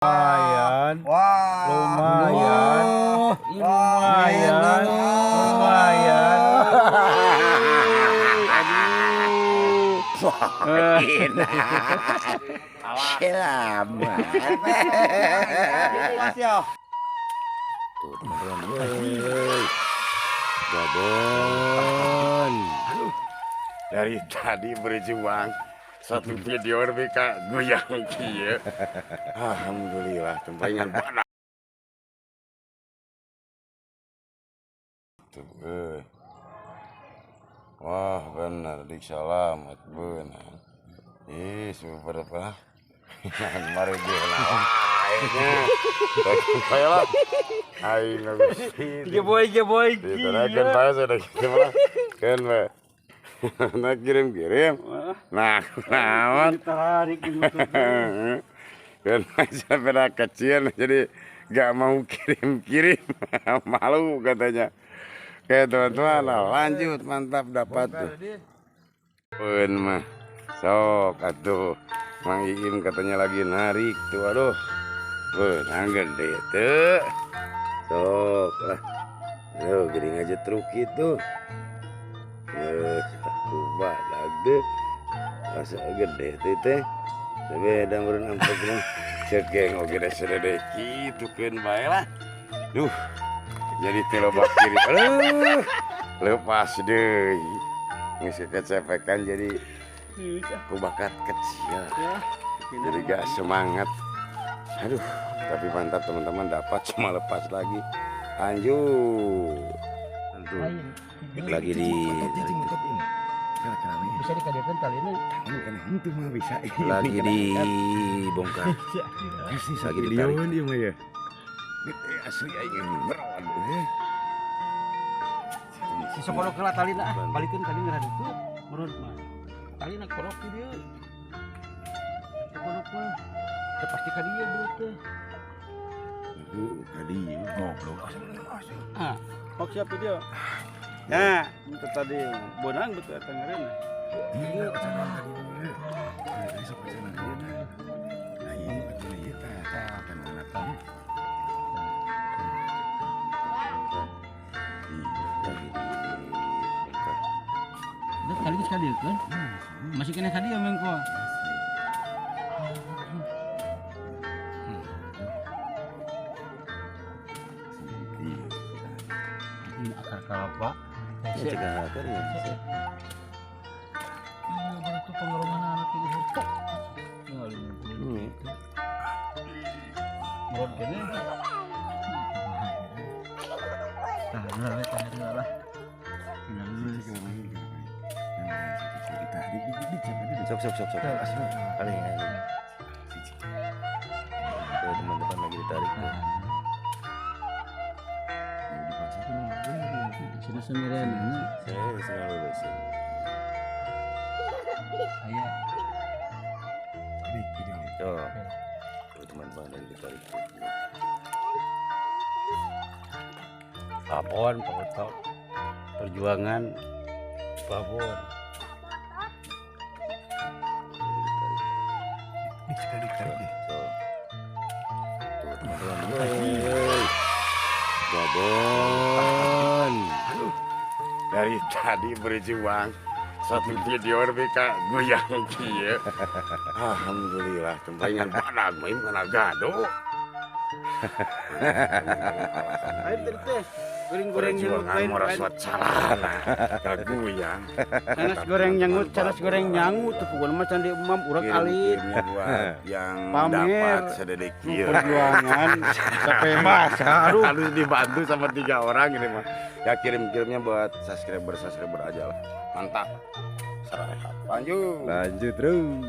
Lumayan, Wah, lumayan, lumayan, lumayan. selamat. Tuh teman-teman, Babon. Dari tadi berjuang satu video mereka goyang kieu. Alhamdulillah tempaingan badak. Tuh, wah benar dik selamat benar. Super apa? Mari dia lah. Akhirnya, kayalah. Aing Jeboy. diterakan bahasa sudah gitu malah kan Pak. Nah kirim nah naon Ditarik kan sepeda kecil jadi gak mau kirim malu katanya. Oke teman-teman, lanjut mantap dapat tuh pun mah sok atuh Mang Iim katanya lagi narik tuh, aduh gede tuh sok lah. Aduh gering aja truk itu. Aku badak deh. Masa gede tuh teh. Beda meureun ampun cekeng oge da sedede kitu keun bae lah. Duh. Jadi teh loba kiri. Aduh. Lepas deui. Geus kecepekan jadi aku bakat kecil. Jadi gak semangat. Aduh, tapi mantap teman-teman, dapat cuma lepas lagi. Lanjut. Lagi di bisa dikadirkan kali ini. itu mah bisa. Lagi dibongkar. Lagi ditarik. Dia mah ya. Asli aing meron. Si sokolok kela tali na, balikeun ka dieu radu tuh. Menurut mah. Tali na kolok ki dieu. Sokolok mah. Teu pasti ka dieu belut teh. Tadi goblok. Ah, kok siapa dia? Nah, itu tadi bonang betul dengerin. Iya, kesana tadi. Besok kesana dia. Nah, ini betul ya akan anak kamu. Udah kali ini sekali kan? Masih kena tadi ya mengko. Ini akar kelapa. Cek akar ya. Ini baru tuh pengeroman anak ini huruf. Merot kene. Tahan lah. Sok. Kali ini. Teman-teman lagi ditarik. Sudah sendirian ini. Saya selalu bersih. Ayah. Tuh, teman-teman lagi ditarik. Babon, foto perjuangan Babon. Tuh, teman-teman. Babon. Dari tadi berjuang satu video mereka goyang kieu. Alhamdulillah tempaingan badak main kana gado. Ayo teh, goreng-goreng nyangut lain. Merosot salana kagoyang. Canas goreng nyangut tuh pokoknya mah can diemam urang alit. Yang Pamer. dapat sededek kieu. Perjuangan sampai masa. Aduh, Harus dibantu sama 3 orang ini mah. Ya kirimnya buat subscriber aja lah. Mantap. Sarahat. Lanjut terus.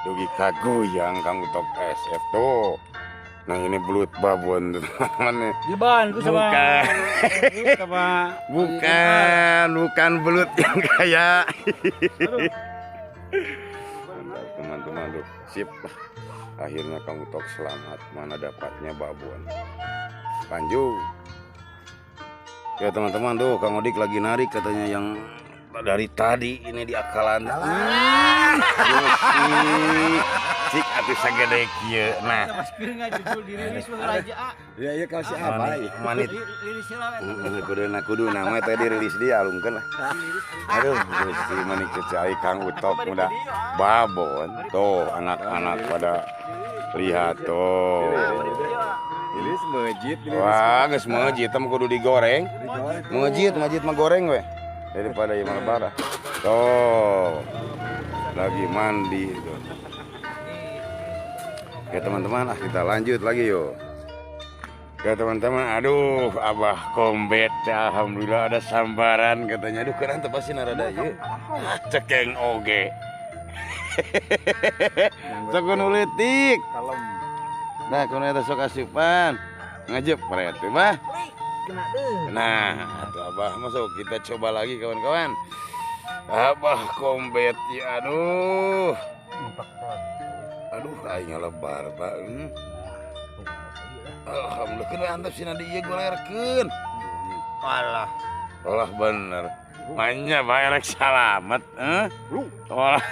Dugi kagoyang kamu top SF tuh. Nah ini belut babon teman-teman. dibantu sama Bukan belut yang kayak. Mantap teman-teman tuh. Sip. Akhirnya kamu tok selamat. Mana dapatnya babon. Lanjut. Ya teman-teman tuh Kang Odik lagi narik katanya yang dari tadi ini di akalan. Cik atuh sagede kieu. Nah, Maskeun ngajul dirilis mah raja. Iya kasih apa? manit Lilis lah. kudu nama tadi rilis dia alungkeun lah. Aduh, si manik cai Kang Utok muda babon. Tuh anak-anak pada lihat tuh. Ini semajit. Wah, geus meujit mah kudu digoreng. Meujit mah goreng we. Daripada ieu mah tuh. Lagi mandi tuh. Oke teman-teman, kita lanjut lagi yuk. Oke teman-teman, aduh abah kombet, alhamdulillah ada sambaran katanya. Aduh keren tuh pasti narada yuk. Cekeng oge. Sok nulitik. Nah, kuno eta sok asupan. Ngajep pret teh mah. Nah, atuh abah masuk kita coba lagi kawan-kawan. Abah kombet ya aduh. Aduh, aing lebar, Pak. Alhamdulillah, kena antep sina dieu golerkeun. Walah. Olah bener. Manya bae rek salamet, Olah.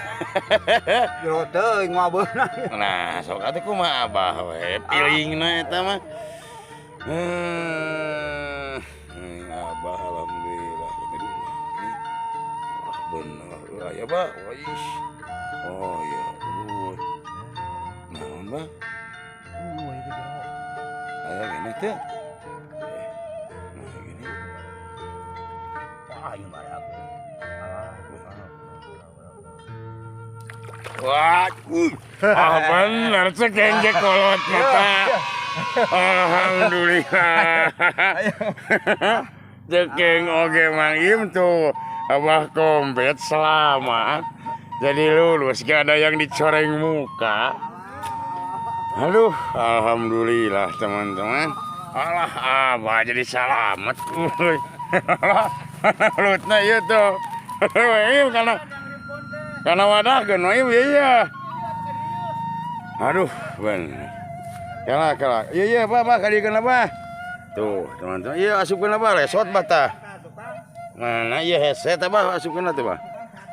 Yo teuing ngabeuna. Nah, sok atuh kumaha abah we, pilingna eta mah. Abah alhamdulillah. Wah, bener. Ya, Pak. Wais. Oh, ya. Naon, Bang? Aya gini teh. Nah, gini. Wah, ieu mah aku. Wah, bener cekenjek kolot mata. Alhamdulillah. Cekeng oge Mang Im tuh. Abah kombet selamat. Jadi lulus, gak ada yang dicoreng muka. Aduh, alhamdulillah teman-teman. Alah, abah jadi selamat. Lutna ieu tuh. Karena wadah genoim iya. Aduh, bener. Kala. Iya, Pak, kadikeun apa? Tuh, teman-teman. Iya, asupkeun apa? Lesot bata. Mana iya headset apa asupkeun teh, Pak?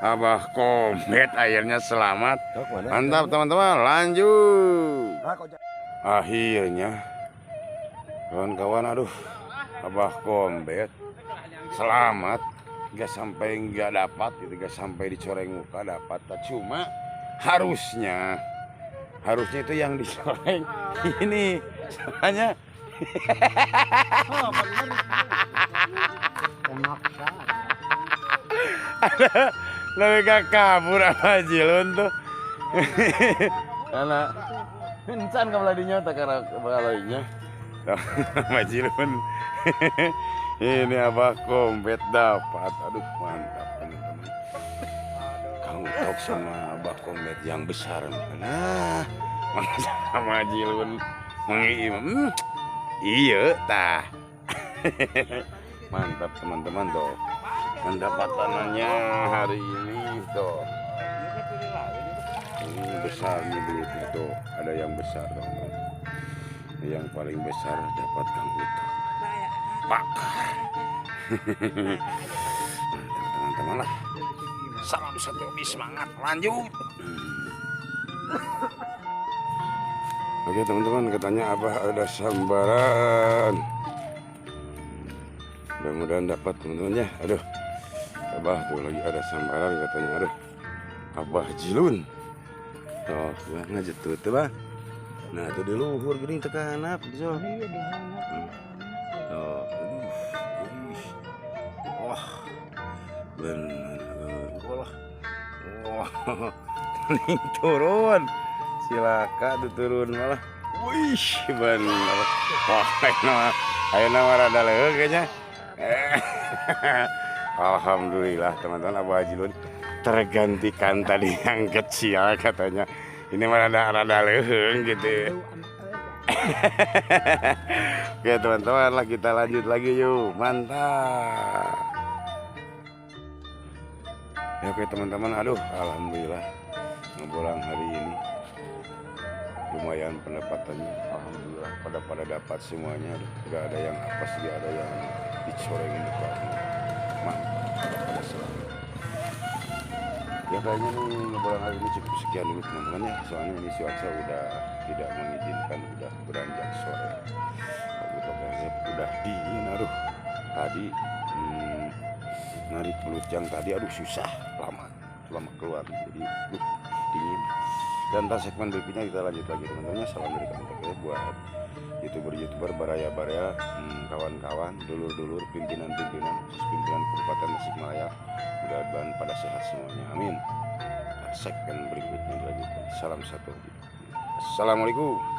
Abah kombet akhirnya selamat. Mantap teman-teman, lanjut. Akhirnya kawan-kawan, aduh, Abah kombet selamat. Gak dapat gitu, gak sampai dicoreng muka dapat. Cuma harusnya itu yang dicoreng ini soalnya. Ada lebih gak kabur apa Jilun tuh. Karena encan kabaladinya tak karena kabaladinya sama Jilun. Ini Abah kombet dapat. Aduh mantap teman-teman. Kang Utok sama Abah kombet yang besar. Nah sama Jilun mengiim. Iya tah. Mantap teman-teman tuh. Pendapatannya hari ini tuh. Ini besar nih duitnya tuh. Ada yang besar teman-teman. Yang paling besar dapat Kang Utok. Bakar. Mantap teman-teman lah. Salam satu hobi semangat. Lanjut. Oke teman-teman, katanya Abah ada sambaran. Mudah-mudahan dapat teman-teman ya. Aduh, Abah tuh lagi ada sambaran katanya. Aduh, Abah Jilun. Oh, ngajak tuh Bah. Nah, tuh di luhur geuning teu kahanap so. Oh, aduh. Wah. Bener. Wah. Wah. Turun. Silaka tuh turun malah. Wih, bener. Wah, ayo nama rada leuk kayaknya. Alhamdulillah teman-teman, Abah Jilun tergantikan tadi yang kecil katanya. Ini mah rada leung gitu. Oke teman-teman lah, kita lanjut lagi yuk. Mantap. Ya, oke teman-teman, aduh alhamdulillah ngebolang hari ini lumayan pendapatannya. Alhamdulillah pada dapat semuanya. Aduh, gak ada yang apes, gak ada yang dicorengin muka. Mantap pada selamat. Ya kayaknya nih ngobrolan hari ini cukup sekian dulu teman-teman ya. Soalnya ini cuaca udah tidak mengizinkan, udah beranjak sore. Kabut udah dingin, aduh. Tadi narik pelujang tadi, aduh susah lama keluar. Jadi dingin. Dan tas segmen berikutnya kita lanjut lagi teman-teman. Salam dari kami buat youtuber baraya-baraya, kawan-kawan, dulur-dulur, pimpinan-pimpinan Kabupaten Tasikmalaya. Mudah-mudahan pada sehat semuanya, amin. Segmen berikutnya dilanjutkan. Salam satu. Assalamualaikum.